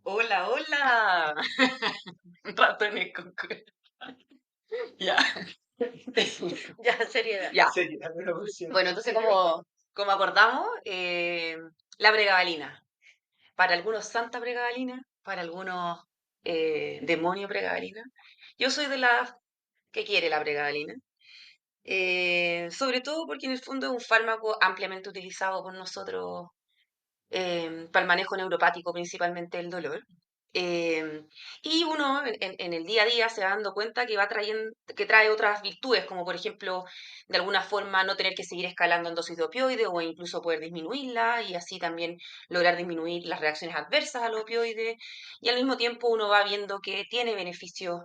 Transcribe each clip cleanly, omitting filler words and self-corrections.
Hola, hola. Ratones con cola. Ya, Ya, seriedad. ya. Seriedad, pero Bueno, entonces como acordamos, la pregabalina. Para algunos santa pregabalina, para algunos demonio pregabalina. Yo soy de las que quiere la pregabalina. Sobre todo porque en el fondo es un fármaco ampliamente utilizado por nosotros para el manejo neuropático, principalmente el dolor. Eh, y uno en el día a día se va dando cuenta que que trae otras virtudes, como por ejemplo, de alguna forma no tener que seguir escalando en dosis de opioide o incluso poder disminuirla y así también lograr disminuir las reacciones adversas al opioide. Y al mismo tiempo uno va viendo que tiene beneficios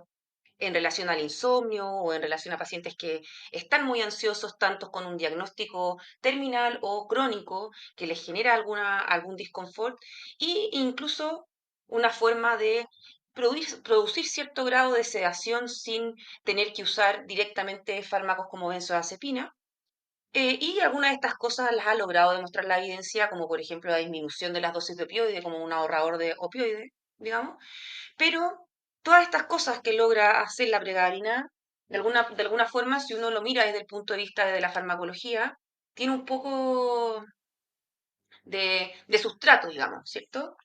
en relación al insomnio o en relación a pacientes que están muy ansiosos, tanto con un diagnóstico terminal o crónico que les genera algún disconfort, e incluso una forma de producir cierto grado de sedación sin tener que usar directamente fármacos como benzodiazepina. Y algunas de estas cosas las ha logrado demostrar la evidencia, como por ejemplo la disminución de las dosis de opioide como un ahorrador de opioide, digamos. Pero todas estas cosas que logra hacer la pregabalina, de alguna forma, si uno lo mira desde el punto de vista de la farmacología, tiene un poco de sustrato, digamos, ¿cierto?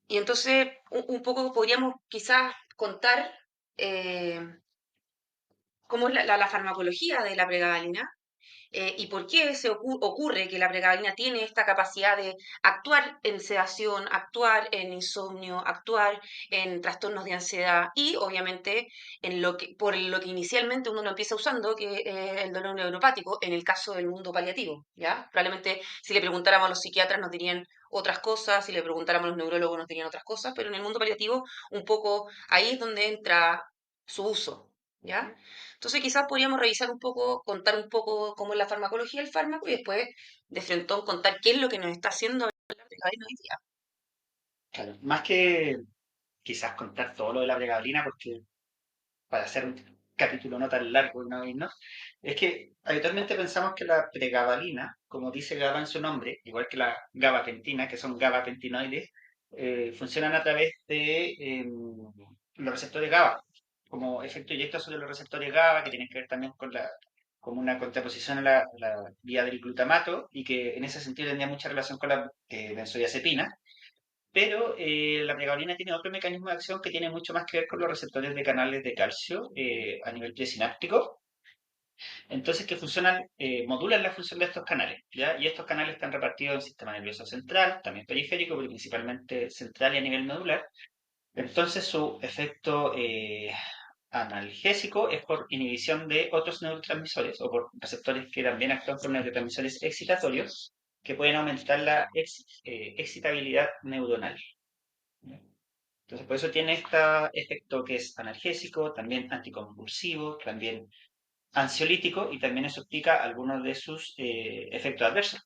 Y entonces un poco podríamos quizás contar eh, cómo es la farmacología de la pregabalina. ¿Y por qué ocurre que la pregabalina tiene esta capacidad de actuar en sedación, actuar en insomnio, actuar en trastornos de ansiedad y obviamente por lo que inicialmente uno lo empieza usando, que es el dolor neuropático, en el caso del mundo paliativo, ¿ya? Probablemente si le preguntáramos a los psiquiatras nos dirían otras cosas, si le preguntáramos a los neurólogos nos dirían otras cosas, pero en el mundo paliativo un poco ahí es donde entra su uso, ¿ya? Entonces quizás podríamos revisar un poco, contar un poco cómo es la farmacología del fármaco y después de frentón contar qué es lo que nos está haciendo hablar de cadena hoy día. claro, más que quizás contar todo lo de la pregabalina, porque para hacer un capítulo no tan largo una vez, ¿no? Es que habitualmente pensamos que la pregabalina, como dice GABA en su nombre, igual que la gabapentina, que son gabapentinoides, funcionan a través de los receptores GABA, como efecto directo sobre los receptores GABA, que tienen que ver también con como una contraposición a la vía del glutamato y que en ese sentido tenía mucha relación con la benzodiazepina. Pero la pregabalina tiene otro mecanismo de acción que tiene mucho más que ver con los receptores de canales de calcio a nivel presináptico. Entonces, que funcionan, modulan la función de estos canales, ¿ya? Y estos canales están repartidos en el sistema nervioso central, también periférico, pero principalmente central y a nivel medular. Entonces, su efecto analgésico es por inhibición de otros neurotransmisores o por receptores que también actúan por neurotransmisores excitatorios que pueden aumentar la excitabilidad neuronal. Entonces, por eso tiene este efecto que es analgésico, también anticonvulsivo, también ansiolítico y también eso explica algunos de sus efectos adversos.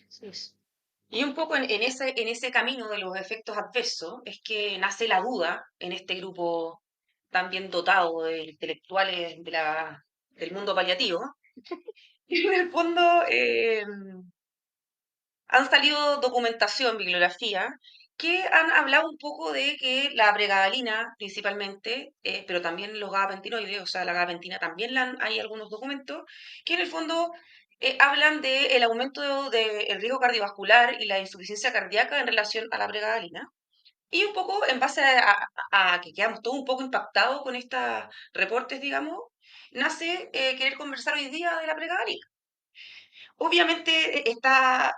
Así es. Y un poco en ese camino de los efectos adversos es que nace la duda en este grupo tan bien dotado de intelectuales del mundo paliativo. Y en el fondo han salido documentación, bibliografía, que han hablado un poco de que la pregabalina, principalmente, pero también los gabapentinoides, o sea, la gabapentina también hay algunos documentos, que en el fondo hablan del aumento del riesgo cardiovascular y la insuficiencia cardíaca en relación a la pregabalina. Y un poco en base a que quedamos todos un poco impactados con estos reportes, digamos, nace querer conversar hoy día de la pregabalina. Obviamente está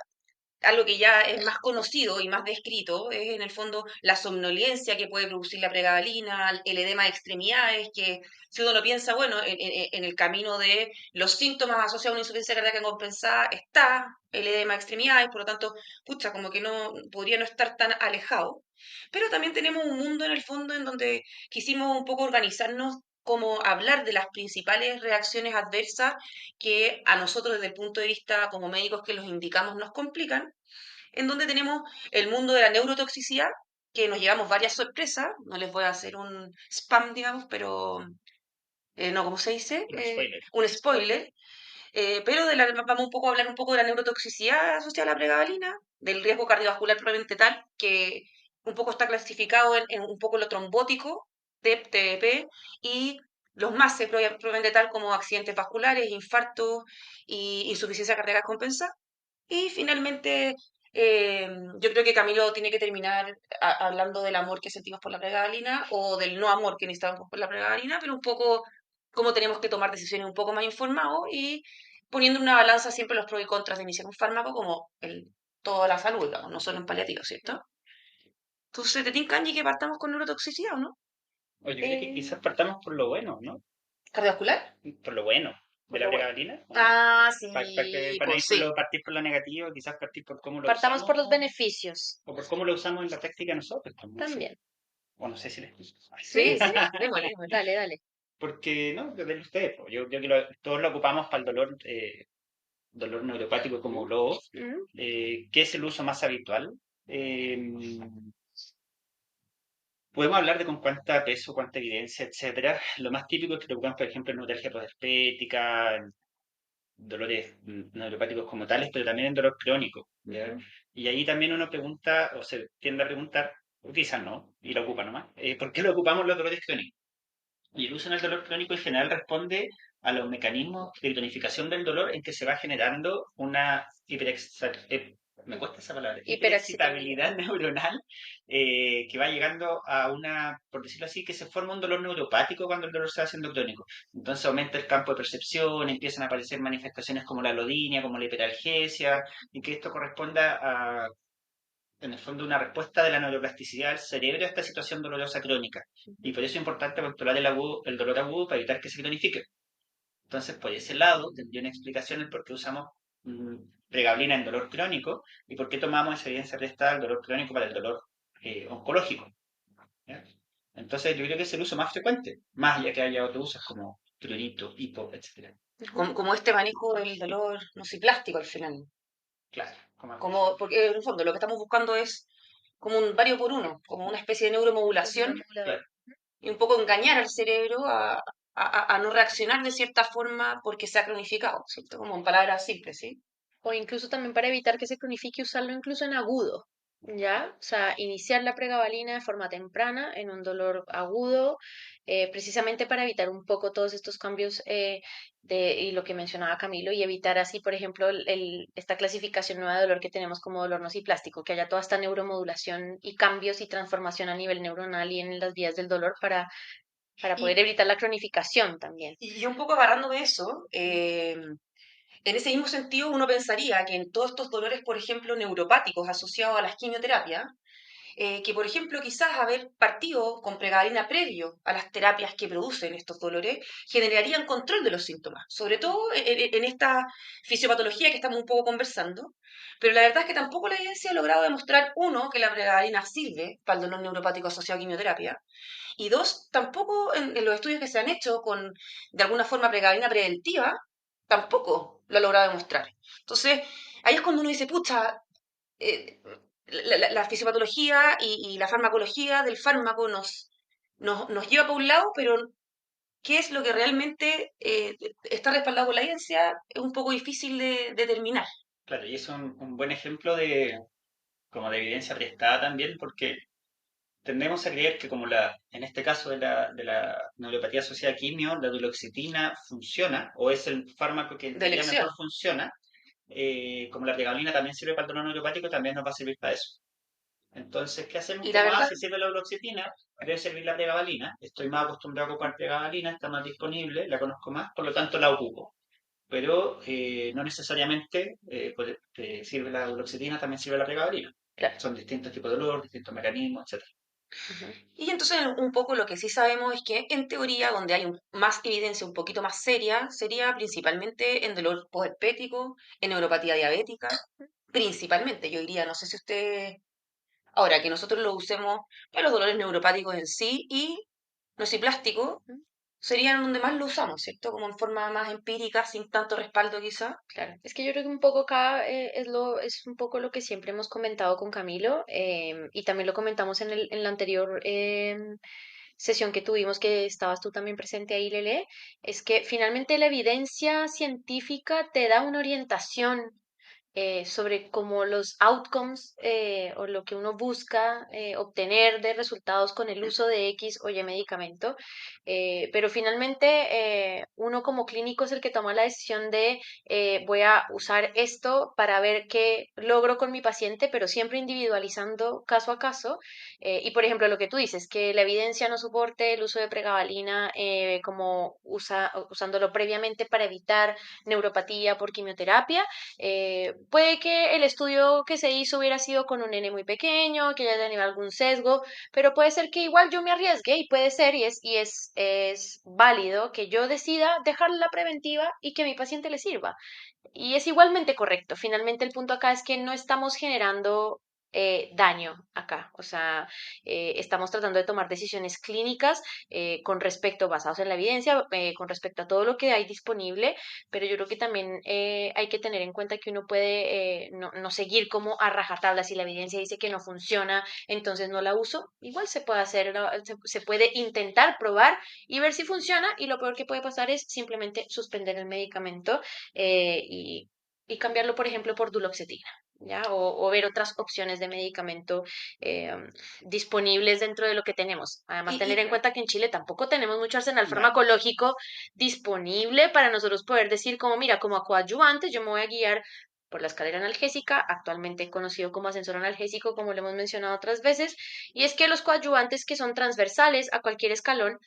algo que ya es más conocido y más descrito, es en el fondo la somnolencia que puede producir la pregabalina, el edema de extremidades, que si uno lo piensa, bueno, en el camino de los síntomas asociados a una insuficiencia cardíaca compensada está el edema de extremidades, por lo tanto, pucha, como que no podría no estar tan alejado. Pero también tenemos un mundo en el fondo en donde quisimos un poco organizarnos como hablar de las principales reacciones adversas que a nosotros desde el punto de vista como médicos que los indicamos nos complican, en donde tenemos el mundo de la neurotoxicidad, que nos llevamos varias sorpresas, no les voy a hacer un spam, digamos, pero no, ¿cómo se dice? Un spoiler. Un spoiler. pero vamos un poco a hablar un poco de la neurotoxicidad asociada a la pregabalina, del riesgo cardiovascular propiamente tal, que un poco está clasificado en un poco lo trombótico, TEP, TEP, y los MACE propiamente tal como accidentes vasculares, infartos y insuficiencia cardíaca compensada. Y finalmente, yo creo que Camilo tiene que terminar hablando del amor que sentimos por la pregabalina o del no amor que necesitamos por la pregabalina, pero un poco cómo tenemos que tomar decisiones un poco más informados y poniendo en una balanza siempre los pros y contras de iniciar un fármaco como toda la salud, digamos, no solo en paliativo, ¿cierto? Entonces, ¿te tinca, Angie, que partamos con neurotoxicidad o no? O yo creo que Eh, quizás partamos por lo bueno, ¿no? ¿Cardiovascular? Por lo bueno de Por la lo bueno. pregabalina. Ah, Para no pues ir por sí. partir por lo negativo, quizás partir por cómo lo Partamos usamos por los beneficios o por cómo lo usamos en la práctica nosotros también, sí. también. O no sé si les explico. Sí, sí, démosle, démosle. Dale, dale. Porque, ¿no? Desde ustedes, pues, yo creo que todos lo ocupamos para el dolor, dolor neuropático como globo, Mm, que es el uso más habitual. Eh, Podemos hablar de con cuánta peso, cuánta evidencia, etcétera. Lo más típico es que lo ocupamos, por ejemplo, en neuralgia posherpética, en dolores neuropáticos como tales, pero también en dolor crónico. ¿Ya? ujú. Y ahí también uno pregunta, o se tiende a preguntar, o quizás no, y lo ocupa nomás, ¿por qué lo ocupamos los dolores crónicos? Y el uso en el dolor crónico en general responde a los mecanismos de tonificación del dolor en que se va generando una me cuesta esa palabra, Hiperexcitabilidad. hiperexcitabilidad neuronal que va llegando a una, por decirlo así, que se forma un dolor neuropático cuando el dolor se va haciendo crónico. Entonces aumenta el campo de percepción, empiezan a aparecer manifestaciones como la alodinia, como la hiperalgesia, y que esto corresponda a en el fondo una respuesta de la neuroplasticidad del cerebro a esta situación dolorosa crónica. Y por eso es importante controlar el dolor agudo para evitar que se cronifique. Entonces, por ese lado, tendría una explicación el por qué usamos pregabalina en dolor crónico y por qué tomamos esa evidencia prestada al dolor crónico para el dolor oncológico. ¿Ya? Entonces, yo creo que es el uso más frecuente, más allá que haya otros usos como prurito, hipo, etc. Como este manejo del dolor nociplástico al final. Claro, como algo así. Como, porque en el fondo lo que estamos buscando es como un vario por uno, como una especie de Un neuromodulación neuromodulador. Claro. y un poco engañar al cerebro a no reaccionar de cierta forma porque se ha cronificado, ¿cierto? Como en palabras simples, ¿sí? O incluso también para evitar que se cronifique, usarlo incluso en agudo, ¿ya? O sea, iniciar la pregabalina de forma temprana en un dolor agudo, precisamente para evitar un poco todos estos cambios y lo que mencionaba Camilo, y evitar así, por ejemplo, esta clasificación nueva de dolor que tenemos como dolor nociplástico, que haya toda esta neuromodulación y cambios y transformación a nivel neuronal y en las vías del dolor para poder Y, evitar la cronificación también. y un poco agarrándome de eso, en ese mismo sentido uno pensaría que en todos estos dolores, por ejemplo, neuropáticos asociados a las quimioterapias, que por ejemplo quizás haber partido con pregabalina previo a las terapias que producen estos dolores generarían control de los síntomas, sobre todo en esta fisiopatología que estamos un poco conversando, pero la verdad es que tampoco la evidencia ha logrado demostrar, uno, que la pregabalina sirve para el dolor neuropático asociado a quimioterapia, y dos, tampoco en los estudios que se han hecho con, de alguna forma, pregabalina preventiva, tampoco lo ha logrado demostrar. Entonces, ahí es cuando uno dice, pucha, eh, la fisiopatología y la farmacología del fármaco nos lleva para un lado, pero qué es lo que realmente está respaldado por la evidencia es un poco difícil de determinar. Claro, y es un buen ejemplo de, como de evidencia prestada también, porque tendemos a creer que como en este caso de la neuropatía asociada a quimio, la duloxetina funciona, o es el fármaco que en De teoría elección. mejor funciona, como la pregabalina también sirve para el dolor neuropático, también nos va a servir para eso. Entonces, ¿qué hacemos? Y la Como, verdad, si sirve la duloxetina, debe servir la pregabalina. Estoy más acostumbrado a ocupar pregabalina, está más disponible, la conozco más, por lo tanto la ocupo. Pero no necesariamente sirve la duloxetina, también sirve la pregabalina. Claro. Son distintos tipos de dolor, distintos mecanismos, etc. Ujú. y entonces un poco lo que sí sabemos es que en teoría donde hay más evidencia un poquito más seria sería principalmente en dolor postherpético, en neuropatía diabética, principalmente, yo diría, no sé si usted, ahora que nosotros lo usemos para los dolores neuropáticos en sí y nociplástico, serían donde más lo usamos, ¿cierto? Como en forma más empírica, sin tanto respaldo quizá. Claro, es que yo creo que un poco acá es un poco lo que siempre hemos comentado con Camilo y también lo comentamos en la anterior sesión que tuvimos, que estabas tú también presente ahí, Lele, es que finalmente la evidencia científica te da una orientación sobre cómo los outcomes o lo que uno busca obtener de resultados con el uso de X o Y medicamento, pero finalmente uno como clínico es el que toma la decisión de voy a usar esto para ver qué logro con mi paciente, pero siempre individualizando caso a caso. Y por ejemplo, lo que tú dices, que la evidencia no soporte el uso de pregabalina como usándolo previamente para evitar neuropatía por quimioterapia. Puede que el estudio que se hizo hubiera sido con un nene muy pequeño, que haya tenido algún sesgo, pero puede ser que igual yo me arriesgue y puede ser es válido que yo decida dejar la preventiva y que a mi paciente le sirva. Y es igualmente correcto. Finalmente el punto acá es que no estamos generando daño acá. O sea, estamos tratando de tomar decisiones clínicas con respecto, basados en la evidencia, con respecto a todo lo que hay disponible, pero yo creo que también hay que tener en cuenta que uno puede no seguir como a rajatabla. Si la evidencia dice que no funciona, entonces no la uso. Igual se puede hacer, ¿no? Se puede intentar probar y ver si funciona, y lo peor que puede pasar es simplemente suspender el medicamento y cambiarlo, por ejemplo, por duloxetina, ¿ya? O ver otras opciones de medicamento eh, disponibles dentro de lo que tenemos. Además, tener Y en cuenta que en Chile tampoco tenemos mucho arsenal Claro, farmacológico disponible para nosotros poder decir como, mira, como coadyuvante, yo me voy a guiar por la escalera analgésica, actualmente conocido como ascensor analgésico, como lo hemos mencionado otras veces, y es que los coadyuvantes que son transversales a cualquier escalón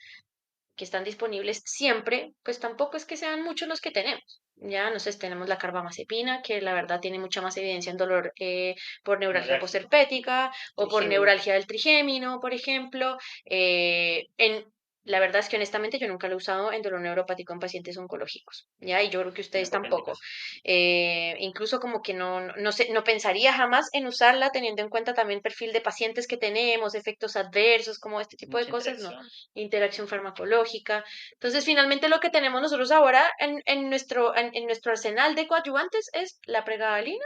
que están disponibles siempre, pues tampoco es que sean muchos los que tenemos. Ya, no sé, tenemos la carbamazepina, que la verdad tiene mucha más evidencia en dolor por neuralgia neurálgico, postherpética o por trigémino, neuralgia del trigémino, por ejemplo. La verdad es que honestamente yo nunca lo he usado en dolor neuropático en pacientes oncológicos, ¿ya? Y yo creo que tiene ustedes poca tampoco. indicación. Incluso como que no sé, no pensaría jamás en usarla teniendo en cuenta también perfil de pacientes que tenemos, efectos adversos, como este tipo de Mucha cosas, no, interacción. interacción farmacológica. Entonces, finalmente lo que tenemos nosotros ahora en nuestro arsenal de coadyuvantes es la pregabalina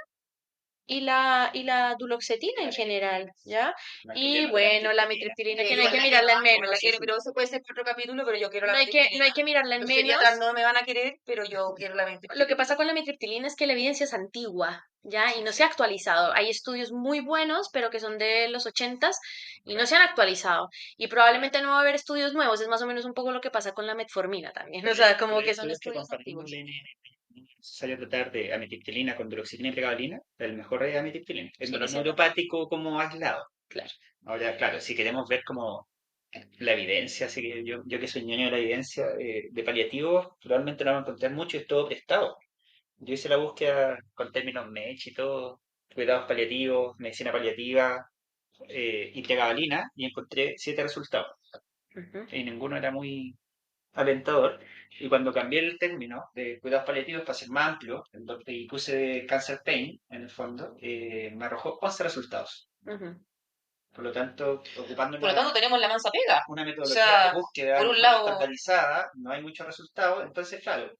y la duloxetina Y la en mitriptilina. general, ¿ya? No hay que Y olvidarnos de la bueno, la mitriptilina. mitriptilina que no hay igual que la quiero, mirarla en igual la menos. quiero, Famosísima. pero eso puede ser para otro capítulo, pero yo quiero la No hay metriptilina. que mirarla en Los geriatras menos. no me van a querer, pero yo quiero la Lo que metriptilina. pasa con la mitriptilina es que la evidencia es antigua, ¿ya? Y no se Sí, ha actualizado. Hay estudios muy buenos, pero que son de los ochentas y no claro, se han actualizado. Y claro. probablemente no va a haber estudios nuevos. Es más o menos un poco lo que pasa con la metformina también. O Pero sea, hay, como pero hay que son estudios que estudios compartimos el antiguos. NN. Es necesario tratar de amitriptilina con duloxetina y pregabalina. El mejor es amitriptilina. El Sigue dolor siendo, neuropático como aislado. claro. Ahora, claro, si queremos ver como la evidencia, así que yo que soy ñoño de la evidencia de paliativos, probablemente no vamos a encontrar mucho y es todo prestado. Yo hice la búsqueda con términos MECH y todo, cuidados paliativos, medicina paliativa y pregabalina y encontré 7 resultados Ujú, y ninguno era muy alentador. Y cuando cambié el término de cuidados paliativos para ser más amplio y puse cancer pain en el fondo, me arrojó 11 resultados. ujú. Por lo tanto, ocupando Por lo tanto, tenemos la mansa pega. una O metodología de sea, búsqueda a por lo un mejor lado, estandarizada, no hay muchos resultados, entonces, claro,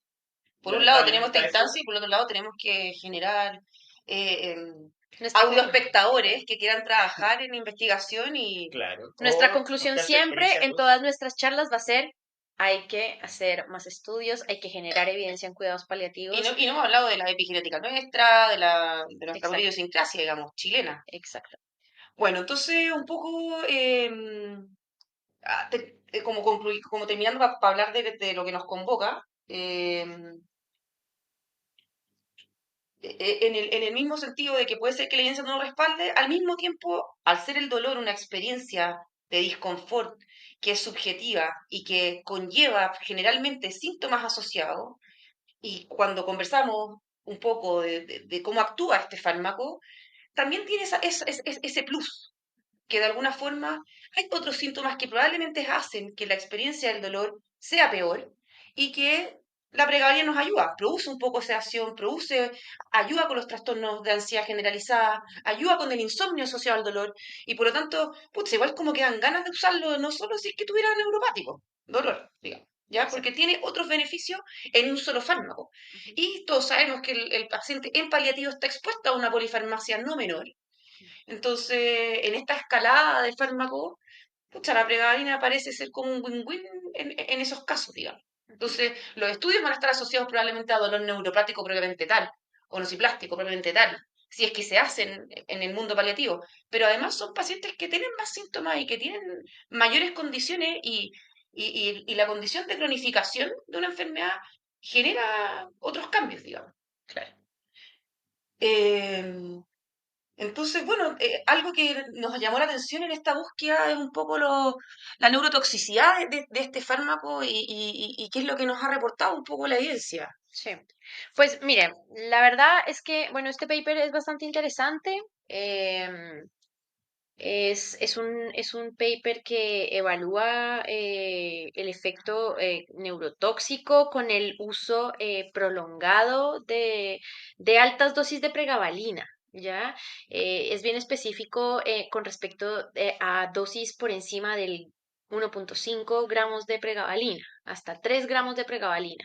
por un lado tenemos lamentablemente esta a eso, instancia y por otro lado tenemos que generar eh, em, Nuestra, audioespectadores que quieran trabajar en investigación y claro, nuestra o conclusión contar su siempre experiencia de en uso. todas nuestras charlas va a ser, hay que hacer más estudios, hay que generar evidencia en cuidados paliativos. y no hemos hablado de la epigenética nuestra, de nuestra propia Exacto, idiosincrasia, digamos, chilena. exacto. Bueno, entonces un poco como, como terminando para hablar de lo que nos convoca, en el mismo sentido de que puede ser que la evidencia no lo respalde, al mismo tiempo, al ser el dolor una experiencia de disconfort que es subjetiva y que conlleva generalmente síntomas asociados, y cuando conversamos un poco de cómo actúa este fármaco, también tiene ese plus, que de alguna forma hay otros síntomas que probablemente hacen que la experiencia del dolor sea peor y que la pregabalina nos ayuda, produce un poco de sedación, ayuda con los trastornos de ansiedad generalizada, ayuda con el insomnio asociado al dolor y por lo tanto, putz, igual como que dan ganas de usarlo, no solo si es que tuviera neuropático, dolor, digamos. ¿Ya? Porque Exacto. tiene otros beneficios en un solo fármaco. Ujú. Y todos sabemos que el paciente en paliativo está expuesto a una polifarmacia no menor, entonces, en esta escalada de fármacos, pucha, la pregabalina parece ser como un win-win en esos casos, digamos. Entonces, los estudios van a estar asociados probablemente a dolor neuroplático propiamente tal, o nociplástico propiamente tal, si es que se hacen en el mundo paliativo. Pero además son pacientes que tienen más síntomas y que tienen mayores condiciones y la condición de cronificación de una enfermedad genera otros cambios, digamos. Claro. Eh, entonces, bueno, algo que nos llamó la atención en esta búsqueda es un poco la neurotoxicidad de este fármaco y qué es lo que nos ha reportado un poco la evidencia. Sí. Pues mire, la verdad es que, bueno, este paper es bastante interesante. em, es un paper que evalúa el efecto neurotóxico con el uso prolongado de altas dosis de pregabalina. ¿Ya? Es bien específico con respecto a dosis por encima del 1,5 gramos de pregabalina, hasta 3 gramos de pregabalina.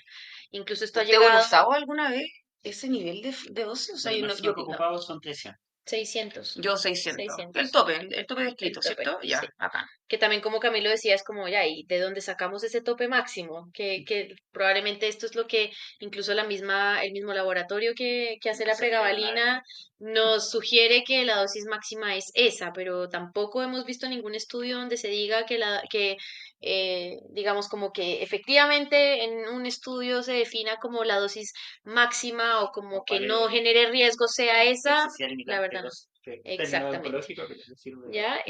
Incluso esto ha ¿Usted ha llegado usado alguna vez ese nivel de dosis? O sea, El yo, máximo yo, que he no, ocupado son 300. 600, yo 600. El 600, tope, el tope el descrito, tope, ¿cierto? sí. Ya, acá. Que también como Camilo decía, es como, ya, ¿y de dónde sacamos ese tope máximo? Que probablemente esto es lo que incluso el mismo laboratorio que hace No la se le queda nada. pregabalina nos sugiere que la dosis máxima es esa, pero tampoco hemos visto ningún estudio donde se diga digamos, como que efectivamente en un estudio se defina como la dosis máxima o como O que cuál no es genere riesgo sea esa, toxicidad la limitante, verdad no. término Exactamente. oncológico que le sirve. ¿Ya?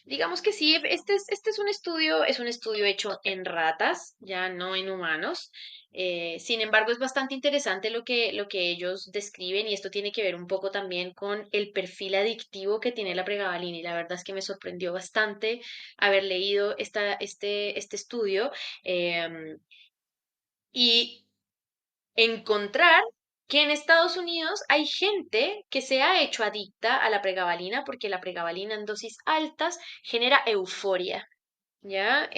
Digamos que sí, este es un estudio hecho en ratas, ya no en humanos. Sin embargo, es bastante interesante lo que ellos describen y esto tiene que ver un poco también con el perfil adictivo que tiene la pregabalina y la verdad es que me sorprendió bastante haber leído este estudio em, y encontrar que en Estados Unidos hay gente que se ha hecho adicta a la pregabalina porque la pregabalina en dosis altas genera euforia, ¿ya?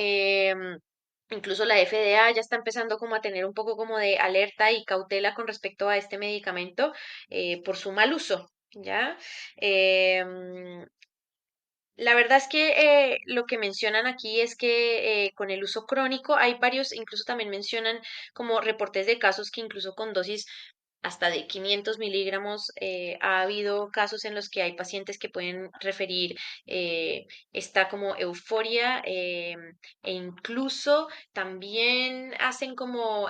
Incluso la FDA ya está empezando como a tener un poco como de alerta y cautela con respecto a este medicamento por su mal uso, ¿ya? Em, la verdad es que lo que mencionan aquí es que con el uso crónico hay varios, incluso también mencionan como reportes de casos que incluso con dosis hasta de 500 miligramos ha habido casos en los que hay pacientes que pueden referir esta como euforia e incluso también hacen como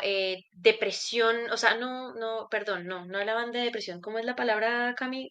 depresión, o sea, perdón, no hablaban de depresión, ¿cómo es la palabra, Cami?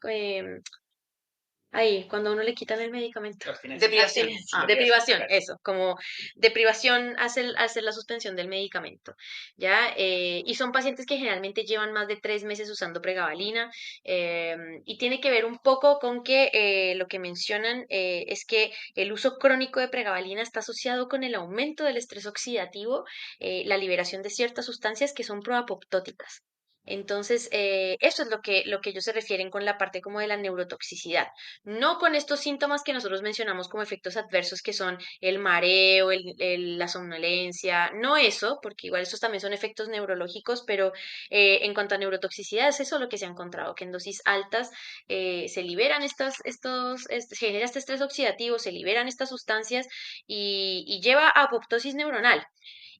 Ahí, cuando a uno le quitan el medicamento. Abstinencia. Deprivación. Abstinencia. Ah, Deprivación, Claro. eso, como deprivación hace la suspensión del medicamento, ¿ya? Y son pacientes que generalmente llevan más de 3 meses usando pregabalina y tiene que ver un poco con que lo que mencionan es que el uso crónico de pregabalina está asociado con el aumento del estrés oxidativo, la liberación de ciertas sustancias que son proapoptóticas. Entonces, eso es lo que ellos se refieren con la parte como de la neurotoxicidad. No con estos síntomas que nosotros mencionamos como efectos adversos, que son el mareo, la somnolencia, no eso, porque igual estos también son efectos neurológicos, pero en cuanto a neurotoxicidad es eso lo que se ha encontrado, que en dosis altas se liberan se genera este estrés oxidativo, se liberan estas sustancias y lleva a apoptosis neuronal.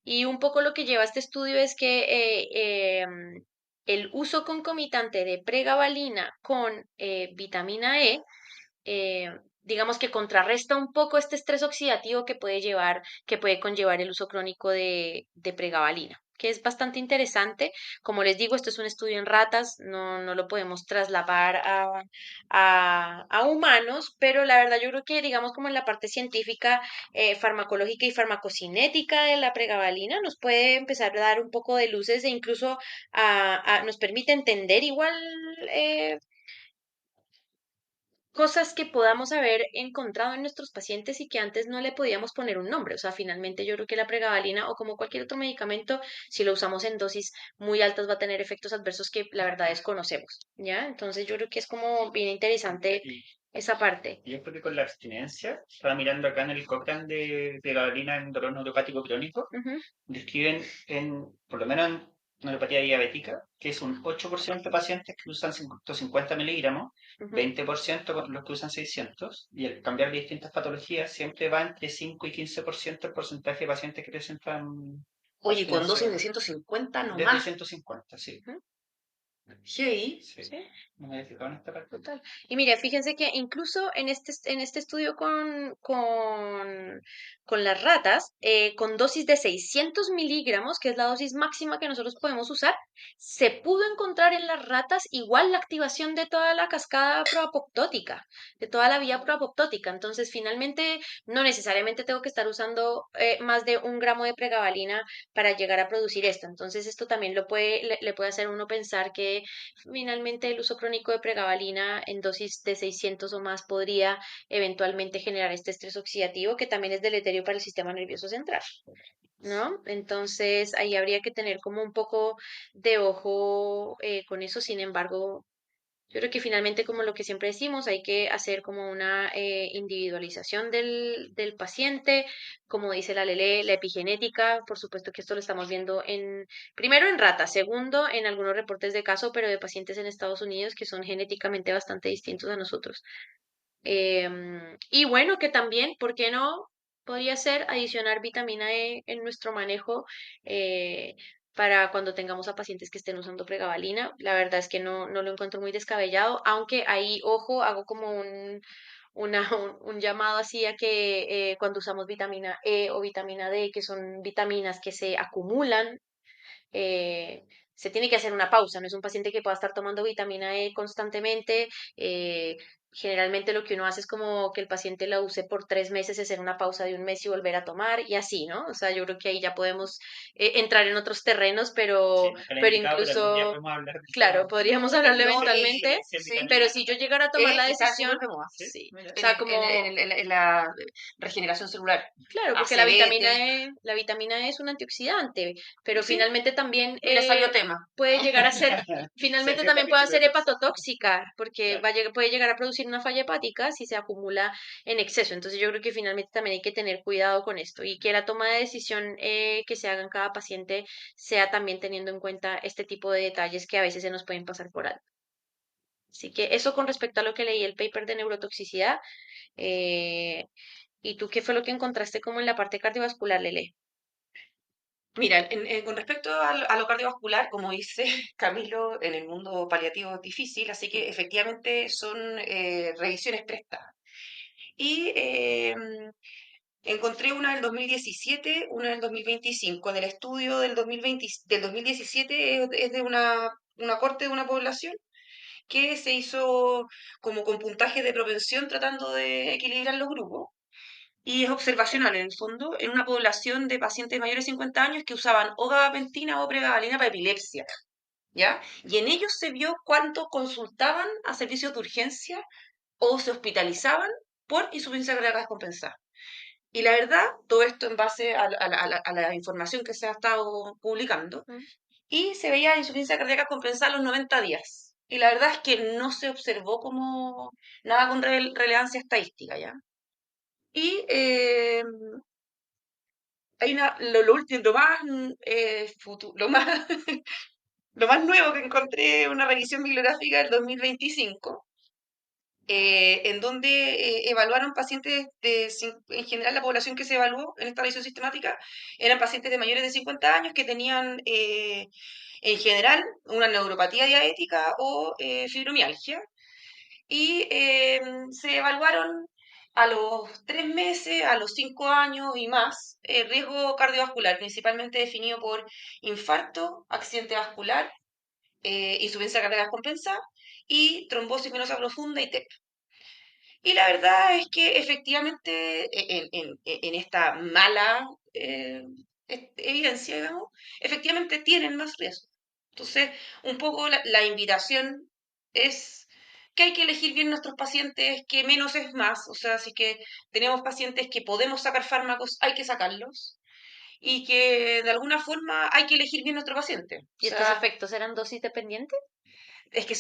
Y un poco lo que lleva este estudio es que el uso concomitante de pregabalina con vitamina E digamos que contrarresta un poco este estrés oxidativo que puede conllevar el uso crónico de pregabalina, que es bastante interesante. Como les digo, esto es un estudio en ratas, no lo podemos trasladar a humanos, pero la verdad yo creo que, digamos, como en la parte científica, farmacológica y farmacocinética de la pregabalina, nos puede empezar a dar un poco de luces e incluso nos permite entender igual. eh, Cosas que podamos haber encontrado en nuestros pacientes y que antes no le podíamos poner un nombre. O sea, finalmente yo creo que la pregabalina o como cualquier otro medicamento, si lo usamos en dosis muy altas, va a tener efectos adversos que la verdad desconocemos, ¿ya? Entonces yo creo que es como bien interesante Y, esa parte. y yo creo que con la abstinencia, estaba mirando acá en el Cochrane de gabalina en dolor neuropático crónico, Ujú, describen por lo menos neuropatía diabética, que es un 8% de pacientes que usan 150 miligramos, Ujú. 20% con los que usan 600, y al cambiar de distintas patologías siempre va entre 5 y 15% el porcentaje de pacientes que presentan Oye, con dosis de abstinencia 150 desde nomás. 150, sí. Ujú. Sí. Sí, Sí. no me había fijado en esta parte. Total. Y mire, fíjense que incluso en este estudio con las ratas, con dosis de 600 miligramos, que es la dosis máxima que nosotros podemos usar, se pudo encontrar en las ratas igual la activación de toda la cascada proapoptótica, de toda la vía proapoptótica. Entonces, finalmente, no necesariamente tengo que estar usando más de 1 gramo de pregabalina para llegar a producir esto. Entonces, esto también le puede hacer a uno pensar que finalmente, el uso crónico de pregabalina en dosis de 600 o más podría eventualmente generar este estrés oxidativo que también es deleterio para el sistema nervioso central, ¿no? Entonces, ahí habría que tener como un poco de ojo con eso. Sin embargo, yo creo que finalmente, como lo que siempre decimos, hay que hacer como una individualización del paciente, como dice la Lele, la epigenética, por supuesto que esto lo estamos viendo primero en ratas, segundo en algunos reportes de caso, pero de pacientes en Estados Unidos que son genéticamente bastante distintos a nosotros. Y bueno, que también, ¿por qué no? Podría ser adicionar vitamina E en nuestro manejo eh, para cuando tengamos a pacientes que estén usando pregabalina. La verdad es que no lo encuentro muy descabellado, aunque ahí, ojo, hago como un llamado así a que cuando usamos vitamina E o vitamina D, que son vitaminas que se acumulan, eh, se tiene que hacer una pausa, no es un paciente que pueda estar tomando vitamina E constantemente. Generalmente lo que uno hace es como que el paciente la use por 3 meses, hacer una pausa de 1 mes y volver a tomar y así, ¿no? O sea, yo creo que ahí ya podemos entrar en otros terrenos, Sí, pero, nunca la he pero indicado, pero algún día incluso, podemos hablar del claro, tema. podríamos No, hablarlo no, eventualmente, Si es sí. pero vitamina, si yo llegara a tomar la Está súper decisión, de moda. ¿sí? sí, Mira. o sea, como En la regeneración celular. claro, porque ACVT. La vitamina E es un antioxidante, pero Sí, finalmente también mira, salió tema. puede llegar a ser, finalmente Salió también puede capítulo de ser eso. hepatotóxica, porque Claro. puede llegar a producir una falla hepática si se acumula en exceso. Entonces yo creo que finalmente también hay que tener cuidado con esto y que la toma de decisión que se haga en cada paciente sea también teniendo en cuenta este tipo de detalles que a veces se nos pueden pasar por alto. Así que eso con respecto a lo que leí el paper de neurotoxicidad. eh, ¿Y tú qué fue lo que encontraste como en la parte cardiovascular, Lele? Mira, con respecto a lo cardiovascular, como dice Camilo, en el mundo paliativo es difícil, así que efectivamente son revisiones prestadas. Y encontré una del 2017, una del 2025. En el estudio del 2017 es de una corte de una población que se hizo como con puntaje de propensión tratando de equilibrar los grupos. Y es observacional en el fondo, en una población de pacientes mayores de 50 años que usaban o gabapentina o pregabalina para epilepsia, ¿ya? Y en ellos se vio cuánto consultaban a servicios de urgencia o se hospitalizaban por insuficiencia cardíaca descompensada. Y la verdad, todo esto en base a la información que se ha estado publicando, Mm. y se veía insuficiencia cardíaca compensada a los 90 días. Y la verdad es que no se observó como nada con relevancia estadística, ¿ya? Y hay lo último, lo más, lo más nuevo que encontré, una revisión bibliográfica del 2025, en donde evaluaron pacientes en general la población que se evaluó en esta revisión sistemática eran pacientes de mayores de 50 años que tenían en general una neuropatía diabética o fibromialgia y se evaluaron a los 3 meses, a los 5 años y más el riesgo cardiovascular, principalmente definido por infarto, accidente vascular, insuficiencia cardíaca descompensada y trombosis venosa profunda y TEP. Y la verdad es que efectivamente en esta mala evidencia, digamos, efectivamente tienen más riesgo. Entonces, un poco la invitación es que hay que elegir bien nuestros pacientes, que menos es más. O sea, si que tenemos pacientes que podemos sacar fármacos, hay que sacarlos. Y que de alguna forma hay que elegir bien nuestro paciente. O ¿Y estos sea, efectos eran dosis dependientes? Es que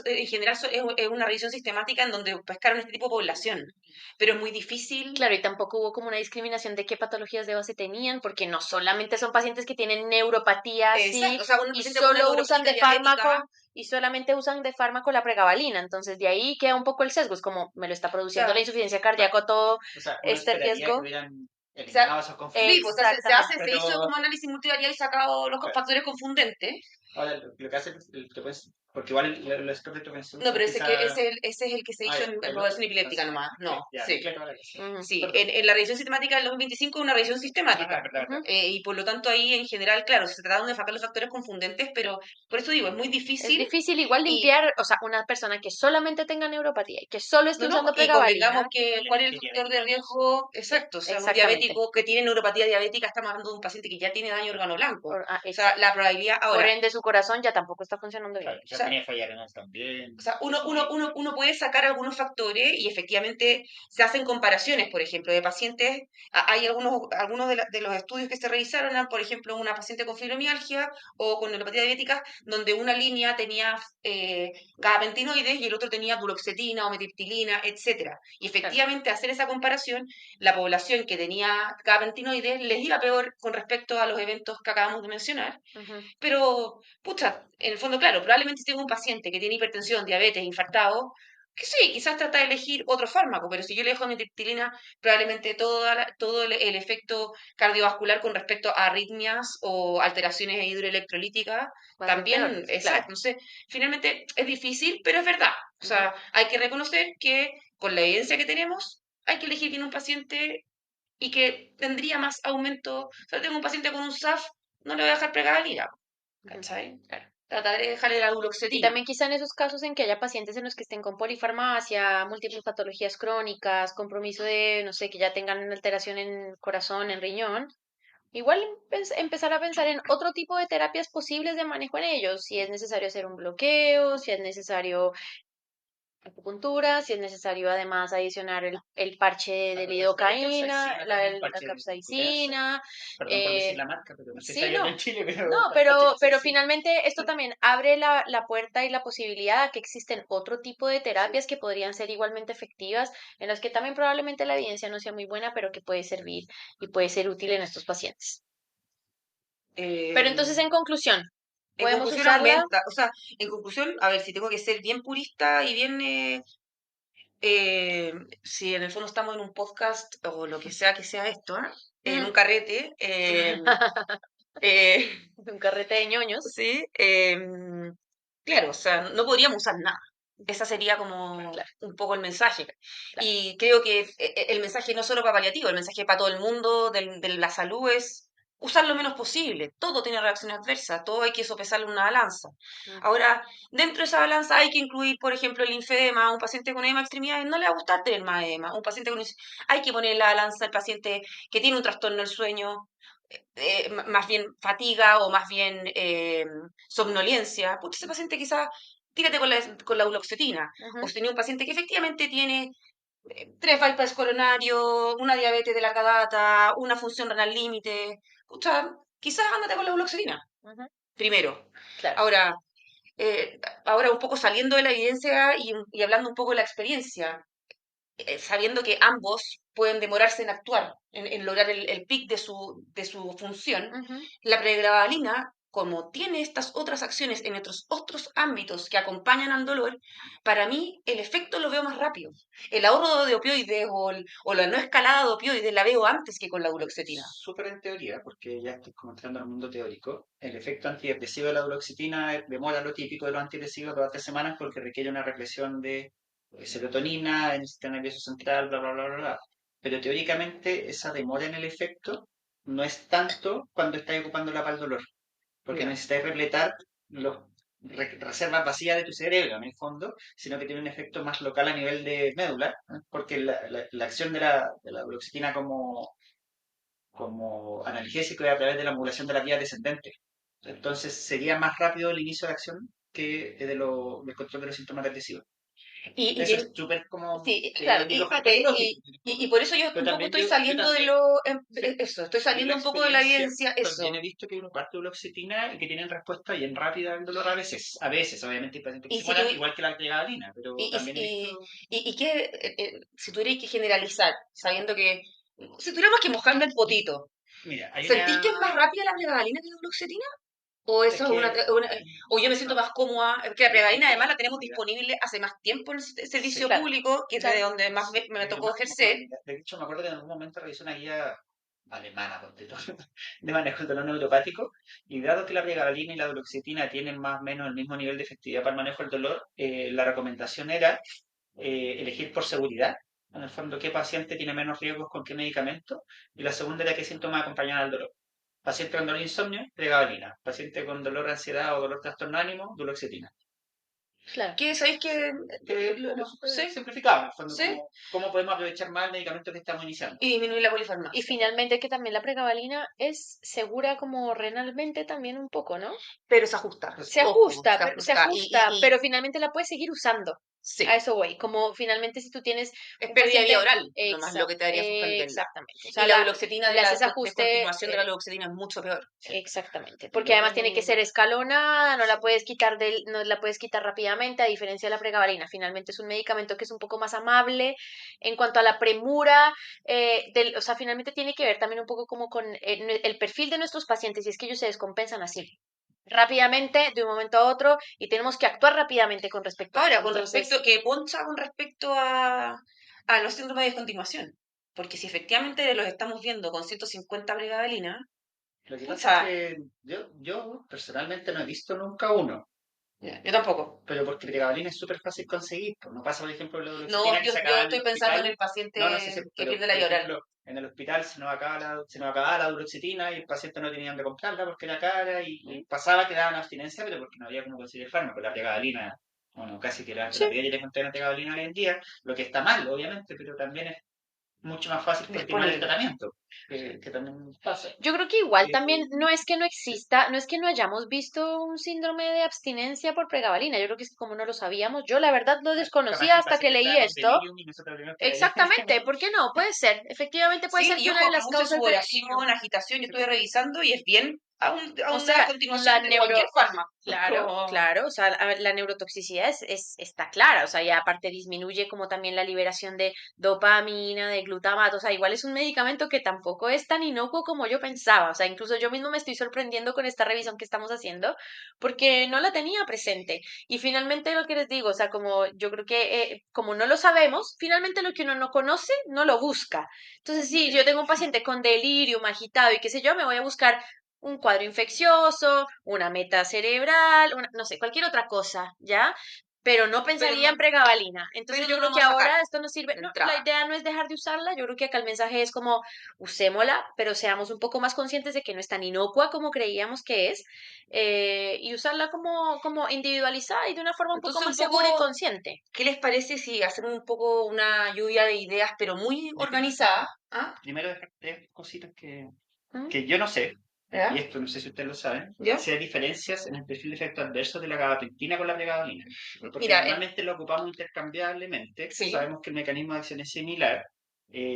en general es una revisión sistemática en donde pescaron este tipo de población, pero es muy difícil. Claro, y tampoco hubo como una discriminación de qué patologías de base tenían, porque no solamente son pacientes que tienen neuropatía, sí, Exacto, o sea, un y paciente con una solo usan neuropática de diabética, fármaco, y solamente usan de fármaco la pregabalina, entonces de ahí queda un poco el sesgo, es como me lo está produciendo la claro, insuficiencia cardíaca, todo O sea, uno este esperaría que riesgo. hubieran o sea, eliminado esos sí, pues conflictos, o sea, Exactamente. se hizo pero como análisis multivariado y sacado los claro, factores confundentes. ahora lo que hace, porque igual los scores de propensum No, son pero quizás, ese es el que se hizo ya, en el otro, población epiléptica entonces, nomás. sí, No, ya, sí. mezcla toda la cosa. Ujú, Sí, Perdón. en la revisión sistemática del 2025 es una revisión Ajá, sistemática. verdad. ujú. Y por lo tanto ahí en general, claro, se trataron de sacar los factores confundentes, pero por eso digo, es muy Es difícil difícil igual y limpiar, o sea, una persona que solamente tenga neuropatía y que solo esté no, no, usando y convengamos pregabalina. que cuál es el factor de riesgo exacto, o sea, un Exactamente. diabético que tiene neuropatía diabética, estamos hablando de un paciente que ya tiene daño órgano blanco. O sea, Exacto. la probabilidad Por ahora, ende, su corazón ya tampoco está funcionando bien. Claro, o quizás sea, tenía falla renal también. O sea, uno puede sacar algunos factores y efectivamente se hacen comparaciones, por ejemplo, de pacientes. Hay algunos de los estudios que se revisaron, eran, por ejemplo, una paciente con fibromialgia o con neuropatía diabética, donde una línea tenía gabapentinoides y el otro tenía duloxetina o metilptilina, etcétera. Y Claro. efectivamente, hacer esa comparación, la población que tenía gabapentinoides les iba peor con respecto a los eventos que acabamos de mencionar. Ujú. Pero, pucha, en el fondo, claro, probablemente si tengo un paciente que tiene hipertensión, diabetes, infartado, que sí, quizás trata de elegir otro fármaco, pero si yo le dejo metilptilina, probablemente todo el efecto cardiovascular con respecto a arritmias o alteraciones hidroelectrolíticas, Va a ser peor, también, claro. exacto. Entonces, finalmente es difícil, pero es verdad. O Ujú. sea, hay que reconocer que con la evidencia que tenemos, hay que elegir bien un paciente y que tendría más aumento. O sea, tengo un paciente con un SAF, no le voy a dejar pregabalina, Ujú. ¿cachai? Claro. Trataré de dejarle la Y duloxetina. también quizá en esos casos en que haya pacientes en los que estén con polifarmacia, múltiples patologías crónicas, compromiso de, no sé, que ya tengan alteración en corazón, en riñón, igual empezar a pensar en otro tipo de terapias posibles de manejo en ellos, si es necesario hacer un bloqueo, si es necesario acupuntura, si es necesario además adicionar el parche de La lidocaína, capsaicina la, también, la parche de glucosa. capsaicina. Perdón por decir eh, la marca, pero no sé si sí, hay otro en no, Chile, no, pero parche de pero capsaicina. finalmente esto también abre la puerta y la posibilidad a que existen otro tipo de Sí. terapias que podrían ser igualmente efectivas, en las que también probablemente la evidencia no sea muy buena, pero que puede servir y puede ser útil en estos pacientes. Pero entonces, Eh, en conclusión, en podemos conclusión, usarla. aumenta. O sea, en conclusión, a ver, si tengo que ser bien purista y bien. Eh, si en el fondo estamos en un podcast o lo que sea esto, ¿eh? En un carrete. Eh, Un carrete de ñoños. sí. Claro, o sea, no podríamos usar nada. Ese sería como Claro, un poco el mensaje. claro. Y creo que el mensaje no solo para paliativo, el mensaje para todo el mundo de la salud es usar lo menos posible. Todo tiene reacciones adversas, todo hay que sopesarlo en una balanza. Mm. Ahora, dentro de esa balanza hay que incluir, por ejemplo, el linfedema. Un paciente con edema de extremidades no le va a gustar tener más edema. Un paciente con... Hay que poner en la balanza el paciente que tiene un trastorno del sueño, más bien fatiga o más bien somnolencia. Pucha, ese paciente quizás tírate con la duloxetina. O Ujú. si tenía un paciente que efectivamente tiene tres bypass coronarios, una diabetes de larga data, una función renal límite, pucha, quizás ándate con la duloxetina, Ujú. primero. Claro. Ahora, ahora un poco saliendo de la evidencia y hablando un poco de la experiencia, sabiendo que ambos pueden demorarse en actuar, en lograr el pic de su función, Ujú. la pregabalina, como tiene estas otras acciones en otros ámbitos que acompañan al dolor, para mí el efecto lo veo más rápido. El ahorro de opioides o la no escalada de opioides la veo antes que con la duloxetina. Súper en teoría, porque ya estoy como entrando al mundo teórico. El efecto antidepresivo de la duloxetina demora lo típico de los antidepresivos 2 a 3 semanas porque requiere una represión de serotonina en el sistema nervioso central, bla, bla, bla, bla, bla. Pero teóricamente esa demora en el efecto no es tanto cuando estáis ocupándola para el dolor, porque Ya. necesitáis repletar las reservas vacías de tu cerebro, en el fondo, sino que tiene un efecto más local a nivel de médula, ¿eh? Porque la acción de la duloxetina como analgésico y a través de la modulación de la vía descendente. Entonces sería más rápido el inicio de acción que del control de los síntomas depresivos. Y, Eso y, es súper como sí, claro, ni lógico ni lógico. y por eso yo Pero un poco también estoy yo saliendo de también, lo, sí, eso, estoy yo en la saliendo un poco de la experiencia evidencia, también eso. he visto que hay una parte de duloxetina y que tienen respuesta bien rápida al dolor a veces, obviamente hay pacientes que Y se si tú, mueran, igual que la pregabalina, pero y, también he y, visto, y que, si tuvierais que generalizar, sabiendo que, si tuviéramos que mojarme el potito, mira, hay ¿sentís que es una, más rápida la pregabalina que la duloxetina? ¿O es eso es que, o yo me siento no, más cómoda? Porque la es pregabalina que además la tenemos mira, disponible hace más tiempo en el servicio sí, Claro, público, que es de claro. donde más sí, me tocó más ejercer. económica. De hecho, me acuerdo que en algún momento revisé una guía alemana, ponte tú, de manejo del dolor neuropático, y dado que la pregabalina y la duloxetina tienen más o menos el mismo nivel de efectividad para el manejo del dolor, la recomendación era elegir por seguridad, en el fondo, qué paciente tiene menos riesgos con qué medicamento, y la segunda era qué síntomas acompañan al dolor. Paciente con dolor de insomnio, pregabalina. Paciente con dolor de ansiedad o dolor trastorno de ánimo, duloxetina. Claro. ¿Qué sabéis que Como súper sí, simplificado, en el fondo, sí, cómo podemos aprovechar más el medicamento que estamos iniciando. y disminuir la Y polifarmacia? finalmente que también la pregabalina es segura como renalmente también un poco, ¿no? Pero se ajusta, Pues, ojo, se Se ajusta. ajusta, pero finalmente la puedes seguir usando. A Sí, eso voy. Como finalmente si tú tienes es un pérdida de vía paciente, oral, nomás lo que te haría suspenderla. exactamente. O Y sea, la duloxetina le haces ajuste, descontinuación de la duloxetina es mucho peor. exactamente. y Porque lo otro además tiene que ser que escalonada, no la puedes quitar no la puedes quitar rápidamente, a diferencia de la pregabalina. Finalmente es un medicamento que es un poco más amable en cuanto a la premura, o sea, finalmente tiene que ver también un poco como con el perfil de nuestros pacientes, y es que ellos se descompensan así rápidamente de un momento a otro y tenemos que actuar rápidamente con respecto a eso. Ahora, con Entonces, respecto, que poncha con respecto a los síndromes de descontinuación. Porque si efectivamente los estamos viendo con 150 pregabalina, Lo que pasa es pucha, que yo personalmente no he visto nunca uno, ya, yo tampoco. pero porque pregabalina es súper fácil conseguir. Pues no pasa, por ejemplo, lo de No, duloxetina que se yo acaba en el estoy pensando en hospital. el No, no sé si, paciente que pero pierde la por vía oral. ejemplo, en el hospital se nos acababa la duloxetina y el paciente no tenía dónde comprarla porque era cara y pasaba que daban abstinencia, pero porque no había cómo conseguir el fármaco. La pregabalina, bueno, casi que la sí, mayoría de la pregabalina hoy en día, lo que está mal, obviamente, pero también es mucho más fácil continuar el Disponible. tratamiento, que también pasa. yo creo que igual Eh, también no es que no sí. exista, no es que no hayamos visto un síndrome de abstinencia por pregabalina. Yo creo que es que como no lo sabíamos, yo la verdad lo Capaz desconocía que el hasta que paciente leí estaba con esto. delirium y nosotros tenemos que ahí. Exactamente, ¿por qué no? Puede ser, efectivamente puede Sí, ser y que una ojo, de las produce causas de sudoración, agitación, yo estuve revisando y es bien a o una sea, continuación de cualquier fármaco. claro, Como, claro, o sea, la neurotoxicidad está clara, o sea, y aparte disminuye como también la liberación de dopamina, de glutamato, o sea, igual es un medicamento que tampoco es tan inocuo como yo pensaba, o sea, incluso yo mismo me estoy sorprendiendo con esta revisión que estamos haciendo, porque no la tenía presente. Y finalmente lo que les digo, o sea, como yo creo que como no lo sabemos, finalmente lo que uno no conoce, no lo busca. Entonces, si yo tengo un paciente con delirium, agitado y qué sé yo, me voy a buscar un cuadro infeccioso, una meta cerebral, no sé, cualquier otra cosa, ¿ya? Pero no pero pensaría no, en pregabalina. Entonces pero yo no lo creo que vamos a sacar ahora esto nos sirve. de No, la entrada. idea no es dejar de usarla. Yo creo que acá el mensaje es como usémosla, pero seamos un poco más conscientes de que no es tan inocua como creíamos que es, y usarla como individualizada y de una forma un poco Entonces, un más segura y poco, consciente. ¿qué les parece si hacemos un poco una lluvia de ideas, pero muy Yo quiero organizada? ¿Ah? primero dejar tres cositas ¿Mm? que yo no sé, y ¿Ya? esto no sé si ustedes lo saben, ¿Ya? si hay diferencias en el perfil de efectos adversos de la gabapentina con la pregabalina. Porque Mira, normalmente lo ocupamos intercambiablemente, sí, sabemos que el mecanismo de acción es similar,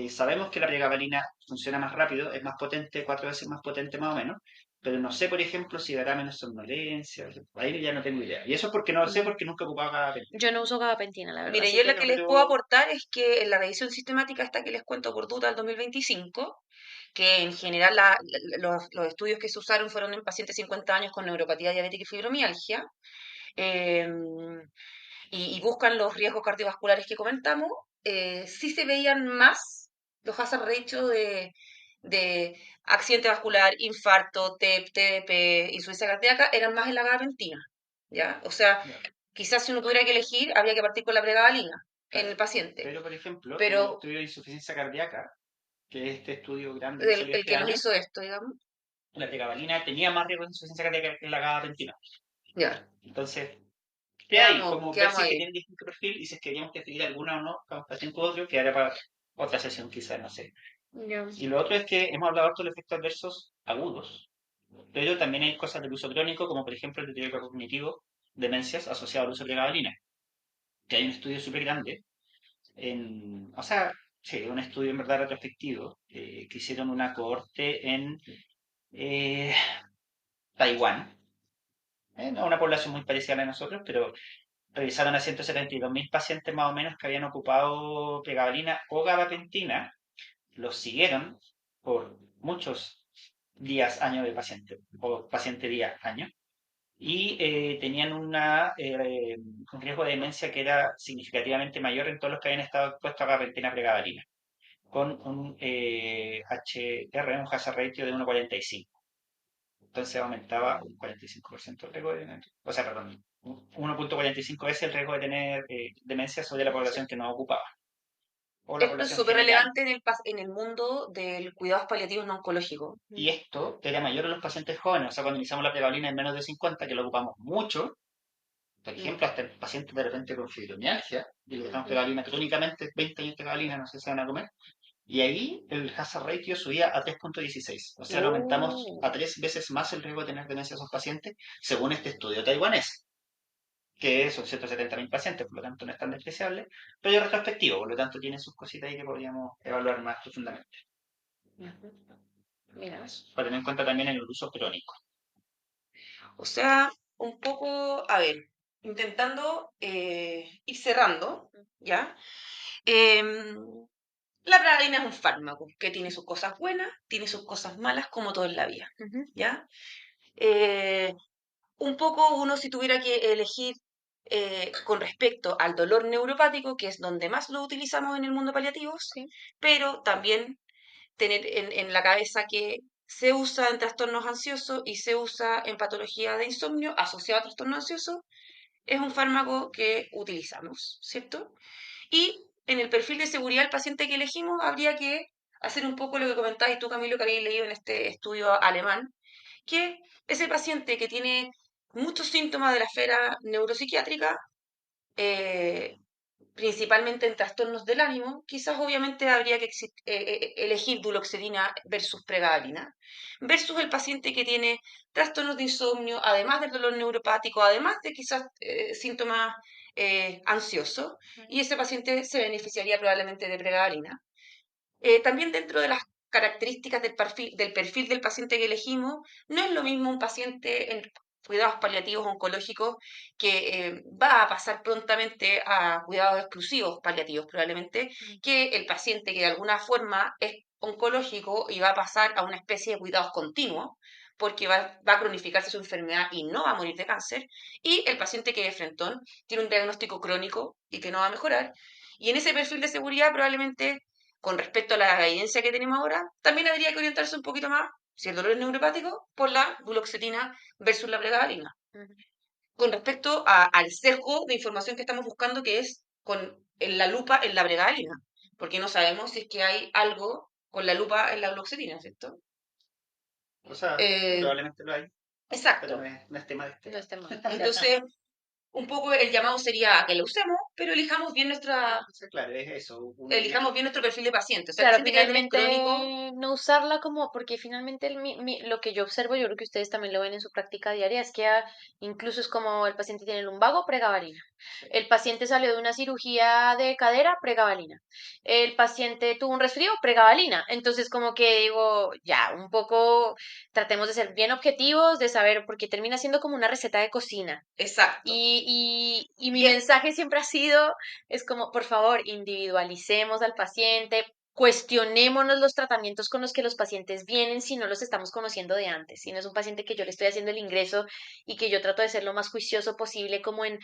sabemos que la pregabalina funciona más rápido, es más potente, 4 veces más potente más o menos, pero no sé, por ejemplo, si dará menos somnolencia, ahí ya no tengo idea. Y eso es porque no lo sé, Mm. porque nunca he ocupado gabapentina. Yo no uso gabapentina, la verdad, mire, así yo que lo que no. les puedo Pero, aportar es que en la revisión sistemática esta que les cuento por Duda del 2025, que en general los estudios que se usaron fueron en pacientes de 50 años con neuropatía diabética y fibromialgia, eh, y buscan los riesgos cardiovasculares que comentamos, sí se veían más los hazard ratio de accidente vascular, infarto, TEP, TDP, insuficiencia cardíaca, eran más en la gabapentina, ¿ya? O sea, ya, quizás si uno tuviera que elegir, habría que partir con la pregabalina en claro. el paciente, Pero, por ejemplo, en el pero estudio de insuficiencia cardíaca, que es este estudio grande que salió el este que nos año, hizo esto, digamos, la pregabalina tenía más riesgo de insuficiencia cardíaca que la gabapentina. ya, Entonces, ¿qué hay? Como ver quedamos si es que ahí. tienen distinto perfil y si es que queríamos definir alguna o no para un paciente u otro, que hará para otra sesión quizás, no sé. Ya. Y lo otro es que hemos hablado harto de los efectos adversos agudos, pero también hay cosas del uso crónico, como por ejemplo el deterioro cognitivo, demencias asociado al uso de pregabalina. que hay un estudio súper grande, o sea, sí, un estudio en verdad retrospectivo, que hicieron una cohorte en eh, Taiwán, no una población muy parecida a la de nosotros, pero revisaron a 172.000 pacientes más o menos que habían ocupado pregabalina o gabapentina, los siguieron por muchos días, años de paciente, o paciente día, año, y tenían un riesgo de demencia que era significativamente mayor en todos los que habían estado expuestos a gabapentina pregabalina, con un HR, un hazard ratio de 1,45. Entonces aumentaba un 45% el riesgo de demencia. O sea, perdón, 1,45 veces el riesgo de tener demencia sobre la población que no ocupaba, o la Esto es población súper general. relevante en el mundo del cuidados paliativos no oncológicos. Y esto era mayor en los pacientes jóvenes, o sea, cuando iniciamos la prevalina en menos de 50, que lo ocupamos mucho, por ejemplo, hasta el paciente de repente con fibromialgia, y le dejamos prevalina crónicamente, 20 años de prevalina, no sé si se van a comer, y ahí el hazard ratio subía a 3,16. O sea, lo aumentamos a 3 veces más el riesgo de tener demencia a esos pacientes, según este estudio taiwanés, que son 170.000 pacientes, por lo tanto no es tan despreciable, pero es retrospectivo, por lo tanto tiene sus cositas ahí que podríamos evaluar más profundamente. Mira. Para tener en cuenta también el uso crónico. O sea, un poco, a ver, intentando ir cerrando, ¿ya? Em, la pregabalina es un fármaco que tiene sus cosas buenas, tiene sus cosas malas, como todo en la vida, ¿ya? Eh, un poco uno si tuviera que elegir con respecto al dolor neuropático, que es donde más lo utilizamos en el mundo paliativo, Sí. pero también tener en la cabeza que se usa en trastornos ansiosos y se usa en patología de insomnio asociado a trastorno ansioso, es un fármaco que utilizamos, ¿cierto? Y en el perfil de seguridad del paciente que elegimos habría que hacer un poco lo que comentabas tú, Camilo, que habéis leído en este estudio alemán, que ese paciente que tiene muchos síntomas de la esfera neuropsiquiátrica, eh, principalmente en trastornos del ánimo, quizás obviamente habría que elegir duloxetina versus pregabalina, versus el paciente que tiene trastornos de insomnio, además del dolor neuropático, además de quizás síntomas ansiosos, y ese paciente se beneficiaría probablemente de pregabalina. También dentro de las características del perfil del paciente que elegimos, no es lo mismo un paciente en cuidados paliativos oncológicos que va a pasar prontamente a cuidados exclusivos paliativos probablemente, que el paciente que de alguna forma es oncológico y va a pasar a una especie de cuidados continuos, porque va a cronificarse su enfermedad y no va a morir de cáncer, y el paciente que de frentón tiene un diagnóstico crónico y que no va a mejorar. Y en ese perfil de seguridad probablemente con respecto a la evidencia que tenemos ahora, también habría que orientarse un poquito más, si el dolor es neuropático, por la duloxetina versus la pregabalina. Con respecto al sesgo de información que estamos buscando, que es con la lupa en la pregabalina, porque no sabemos si es que hay algo con la lupa en la duloxetina, ¿cierto? O sea, probablemente lo hay, pero Exacto. no es tema de este. No está mal. Entonces, un poco el llamado sería a que lo usemos, pero elijamos bien Sí, claro, es eso. elijamos bien nuestro perfil de paciente. O sea, el Claro, paciente que ya tiene crónico. finalmente no usarla como, porque finalmente lo que yo observo, yo creo que ustedes también lo ven en su práctica diaria, es que incluso es como el paciente tiene lumbago, pregabalina. El paciente salió de una cirugía de cadera, pregabalina. El paciente tuvo un resfrío, pregabalina. Entonces, como que digo, ya, un poco tratemos de ser bien objetivos, de saber, porque termina siendo como una receta de cocina. Exacto. Y mi mensaje siempre ha sido, es como, por favor, individualicemos al paciente, cuestionémonos los tratamientos con los que los pacientes vienen si no los estamos conociendo de antes, si no es un paciente que yo le estoy haciendo el ingreso y que yo trato de ser lo más juicioso posible como en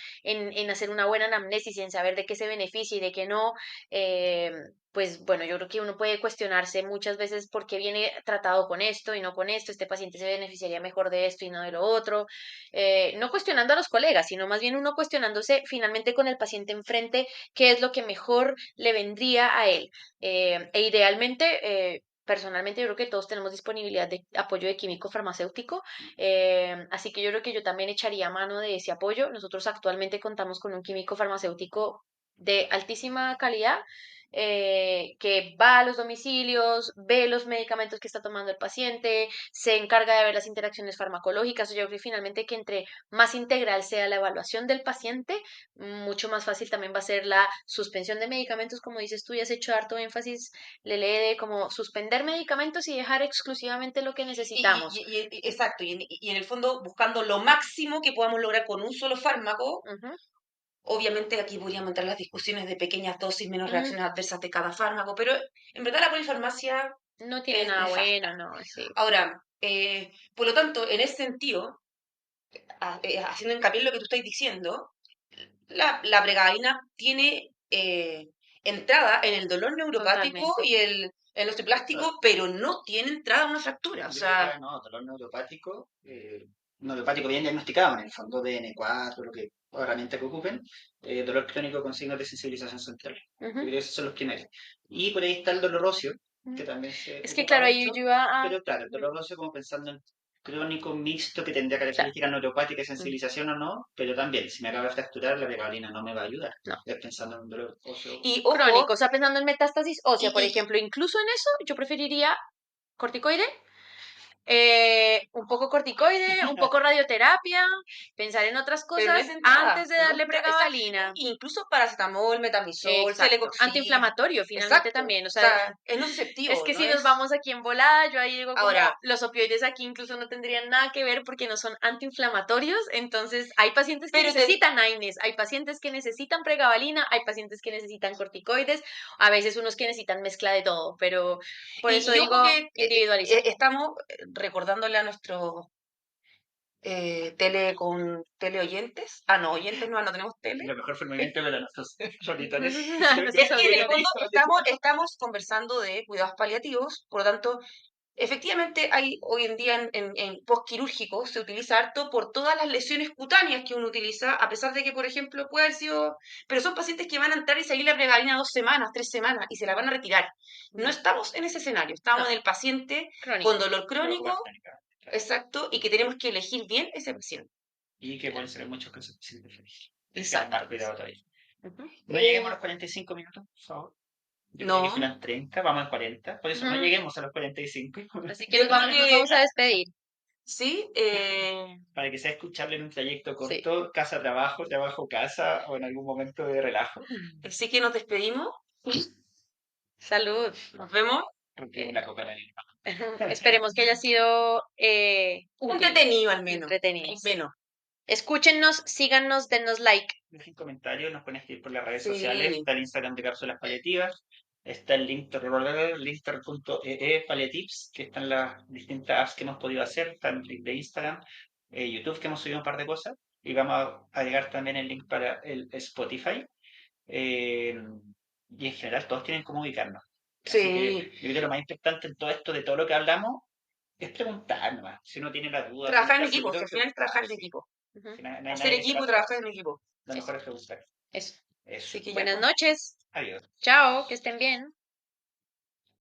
hacer una buena anamnesis y en saber de qué se beneficia y de qué no, eh, pues bueno, yo creo que uno puede cuestionarse muchas veces por qué viene tratado con esto y no con esto, este paciente se beneficiaría mejor de esto y no de lo otro, no cuestionando a los colegas, sino más bien uno cuestionándose finalmente con el paciente enfrente qué es lo que mejor le vendría a él. E idealmente, personalmente, yo creo que todos tenemos disponibilidad de apoyo de químico farmacéutico, así que yo creo que yo también echaría mano de ese apoyo. Nosotros actualmente contamos con un químico farmacéutico de altísima calidad. que va a los domicilios, ve los medicamentos que está tomando el paciente, se encarga de ver las interacciones farmacológicas. Yo creo que finalmente que entre más integral sea la evaluación del paciente, mucho más fácil también va a ser la suspensión de medicamentos, como dices tú, y has hecho harto énfasis, Lele, de como suspender medicamentos y dejar exclusivamente lo que necesitamos. Exacto, y en el fondo buscando lo máximo que podamos lograr con un solo fármaco. Ujú. Obviamente aquí podríamos entrar las discusiones de pequeñas dosis menos Mm, reacciones adversas de cada fármaco, pero en verdad la polifarmacia no tiene es nada nefasta. bueno, no, sí, Ahora, por lo tanto, en ese sentido, haciendo hincapié en lo que tú estás diciendo, la pregabalina tiene entrada en el dolor neuropático totalmente. y el osteoplástico, pero no tiene entrada en una fractura. O Yo sea, diría, no, dolor neuropático bien diagnosticado, en el fondo de N4, lo que herramienta que ocupen, dolor crónico con signos de sensibilización central. Yo Ujú, creo que esos son los primeros. Y por ahí está el dolor óseo, que ujú. también se Es que ocupa claro, ahí mucho, yo iba a... pero claro, el dolor óseo como pensando en crónico mixto que tendría Claro, características neuropáticas y mm, sensibilización o no, pero también, si me acaba de fracturar, la pregabalina no me va a ayudar. no. Es pensando en un dolor óseo. y ojo, Crónico, o sea, pensando en metástasis ósea, por y, ejemplo, incluso en eso, yo preferiría corticoide, un poco corticoide, un poco radioterapia, pensar en otras pero no es cosas de entrada, antes de no es darle entrada, esa, pregabalina. incluso paracetamol, metamizol, Exacto, celecoxib, antiinflamatorio finalmente exacto, o también, o sea, sea, es es nociceptivo, que no si nos es... vamos aquí en volada, yo ahí digo como Ahora, los opioides aquí incluso no tendrían nada que ver porque no son antiinflamatorios, entonces hay pacientes que pero te, necesitan AINES, hay pacientes que necesitan pregabalina, hay pacientes que necesitan corticoides, a veces unos que necesitan mezcla de todo, pero por eso y ojo digo que individualizar. estamos recordándole a nuestros teleoyentes. Ah, no, oyentes no, no tenemos tele. Lo mejor fue el movimiento para nuestros auditores. Nuestros Que en el fondo auditores. estamos conversando de cuidados paliativos, por lo tanto, efectivamente hay hoy en día en postquirúrgico se utiliza harto por todas las lesiones cutáneas que uno utiliza, a pesar de que, por ejemplo, puede haber sido, pero son pacientes que van a entrar y salir la pregabalina 2 semanas, 3 semanas y se la van a retirar. No estamos en ese escenario, estamos No, en el paciente con crónico. dolor crónico, Preocupación, claro. exacto, y que tenemos que elegir bien ese paciente. Y que pueden ser en muchos casos pacientes felices. Tengan más Exacto. cuidado todavía. Ujú. No lleguemos a los 45 minutos, por favor. Yo creía que No, fueran 30, vamos en 40. Por eso no Ujú. lleguemos a los 45. Así que yo creo nos que vamos a despedir. sí, Para que sea escuchable en un trayecto Sí. corto, casa-trabajo, trabajo-casa o en algún momento de relajo. sí que nos despedimos. Salud. Nos vemos. Rompimos Eh, la copa en el esperemos que haya sido útil, Entretenido al menos. entretenido. Al Sí. menos. Escúchennos, síganos, denos like. Dejen comentarios, nos pueden escribir por las redes sociales. Sí. Está el Instagram de Cápsulas Paliativas. Está el linter.ee Paliatips, que están las distintas apps que hemos podido hacer. Está el link de Instagram, YouTube, que hemos subido un par de cosas. Y vamos a agregar también el link para el Spotify. Eh, y en general todos tienen cómo ubicarnos. Así que Sí. yo creo que lo más importante en todo esto, de todo lo que hablamos, es preguntar nomás. Si uno tiene la duda, si no Trabajar en está equipo, seguro, si al final es preguntar. trabajar en Sí. equipo. Ujú. Si no hay Hacer nadie que sepa equipo, todo, trabajar en equipo. lo Eso, mejor es preguntar. eso. Eso. Así que ya Buenas pues. noches. Adiós. Chao, que estén bien.